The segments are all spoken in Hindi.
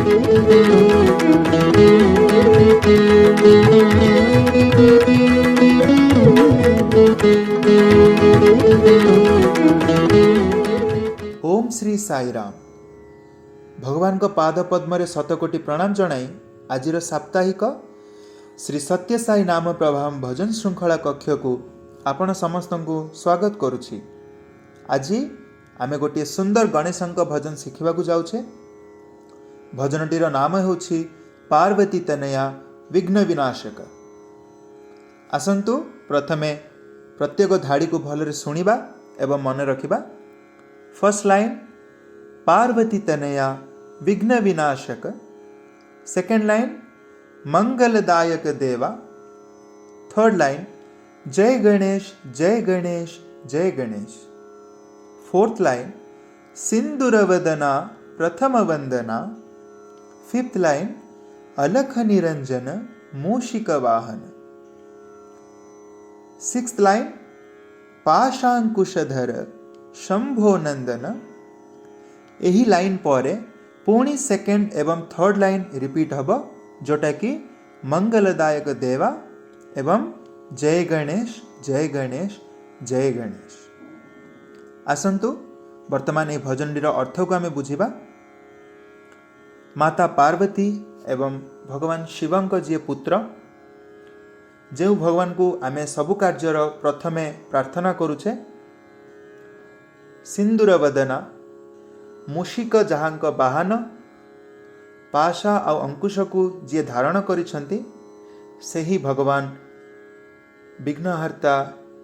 ओम श्री साईराम। भगवान को पाद पद्म रे शतकोटी प्रणाम जनाई आजिर साप्ताहिक श्री सत्य साई नाम प्रभाव भजन श्रृंखला कक्ष को आपण समस्त को स्वागत करुछि। आज आमे गोटे सुंदर गणेशंक भजन शिखा जाऊे। भजनटीर नाम होछि पार्वती तनया विघ्न विनाशक। आसंतु प्रथमे प्रत्येक धाड़ी को भलरे सुनिबा एवं मन रखिबा। फर्स्ट लाइन पार्वती तनया विघ्न विनाशक। सेकेंड लाइन मंगलदायक देवा। थर्ड लाइन जय गणेश जय गणेश जय गणेश। फोर्थ लाइन सिंदूरवदना प्रथम वंदना। फिफ्थ लाइन अलख निरंजन मूषिक वाहन। सिक्स्थ लाइन पाशांकुशधर शंभो नंदन। यही लाइन पर पुणी सेकेंड एवं थर्ड लाइन रिपीट हब, जोटा कि मंगलदायक देवा एवं जय गणेश जय गणेश जय गणेश। आसंतु वर्तमान ये भजनटीर अर्थ को आमे बुझिबा। माता पार्वती एवं भगवान शिवंक जी पुत्र, जो भगवान को आमे सबु कार्यर प्रथमे प्रार्थना करुछे। सिंदूर वदना मूषिक जहांक वाहन। पाशा और अंकुश को जी धारण करिछंती सेही भगवान विघ्नहर्ता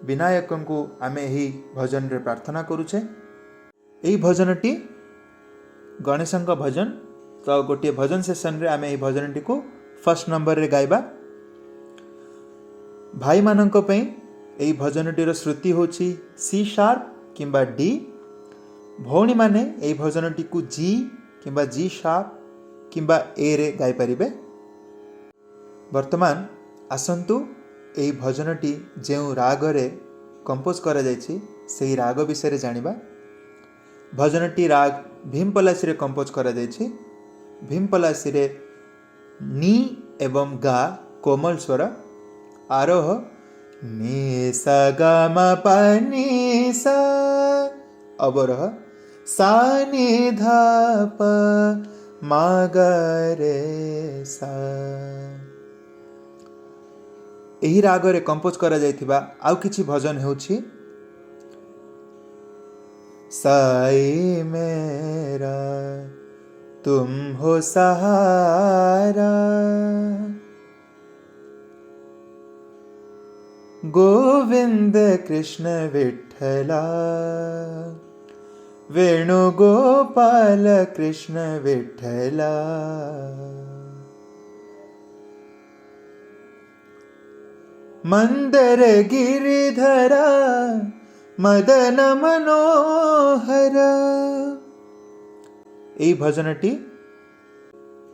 विनायक को आमे ही भजन रे प्रार्थना करुछे। यही भजनटी गणेशंक भजन। तो गोटे भजन सेशन रे आमे यही भजनटी को फर्स्ट नंबर रे गाइबा। भाई मानक पई यही भजनटीर श्रुति होछि सी शार्प किंबा डी। भौणी माने यही भजनटी को जी किंबा जी शार्प किंबा ए रे गाई परिबे। वर्तमान आसंतु यही भजनटी जो राग रे कंपोज करा जायछि सेही राग विषय रे जानिबा। भजनटी राग भीमपलासी रे कंपोज करा जायछि। भीमपलासी रे नी एवं गा कोमल स्वर। आरोह नी सा गा मा पा नी सा। अवरोह सा नी धा प मा गा रे सा। एही राग रे कंपोज करा जायथिबा आउ किछि भजन हेउछि साई मेरा तुम हो सहारा। गोविंद कृष्ण विठ्ठला वेणुगोपाल कृष्ण विठ्ठला। मंदर गिरिधरा मदन मनोहर। यही भजनटी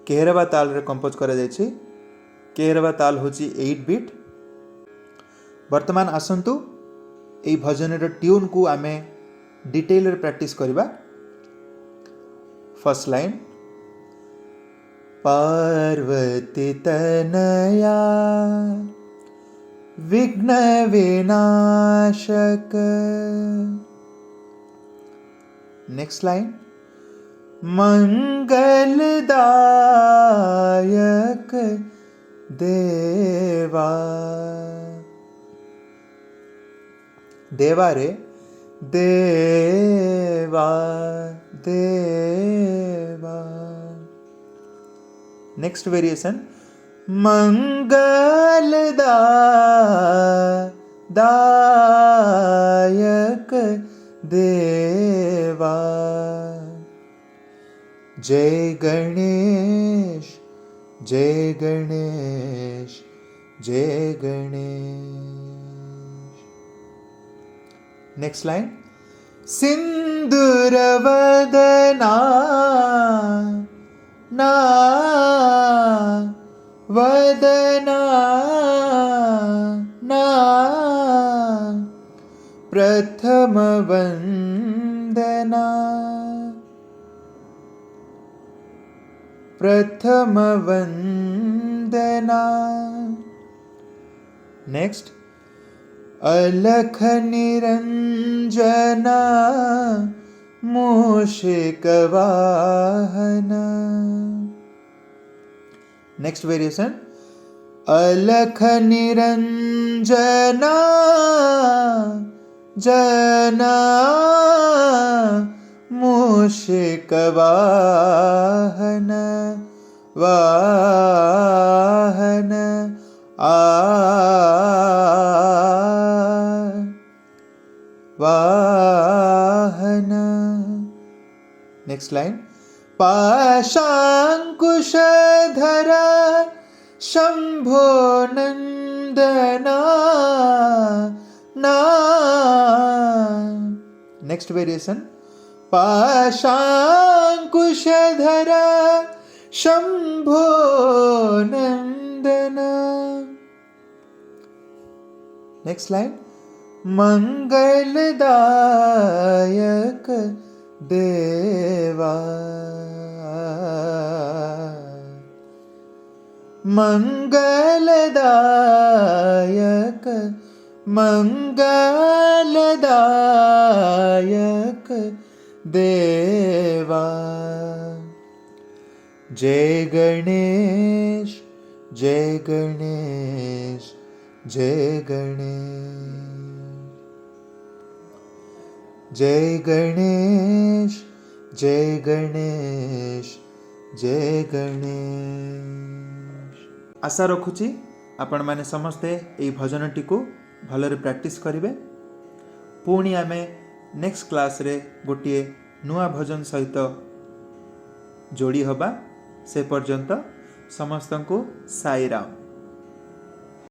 केहरवा ताल रे कंपोज करा जायछि। केहरवा ताल होछि 8 बीट। वर्तमान आसंतु यही भजन ट्यून को आमे डिटेल रे प्रैक्टिस करिबा। फर्स्ट लाइन पार्वती तनया विघ्न विनाशक। नेक्स्ट लाइन मंगलदायक देवा। देवा रे देवा देवा। नेक्स्ट वेरिएशन मंगलदायक देवा। जय गणेश जय गणेश जय गणेश। नेक्स्ट लाइन सिंदूर वदना ना वदना ना प्रथम वंदना। प्रथम वंदना। नेक्स्ट, अलख निरंजना मूषिक वाहना। नेक्स्ट वेरिएशन, अलख निरंजना जना मूषिक वाहन वाहन वाहन। नेक्स्ट लाइन, पाशांकुशधरा शंभो नंदना ना। नेक्स्ट वेरिएशन, पाशांकुशधरा शंभो नंदना। नेक्स्ट लाइन, मंगलदायक देवा मंगलदायक मंगलदायक देवा। जय गणेश जय गणेश जय गणेश। जय गणेश जय गणेश जय गणेश। आशा रखुची आपण माने समस्ते এই भजनटी को भलरे प्रैक्टिस करिवे। पुणी आमे नेक्स्ट क्लास रे गोटे नुआ भजन सहित जोड़ी हबा। से पर्यंत समस्त को साई राम।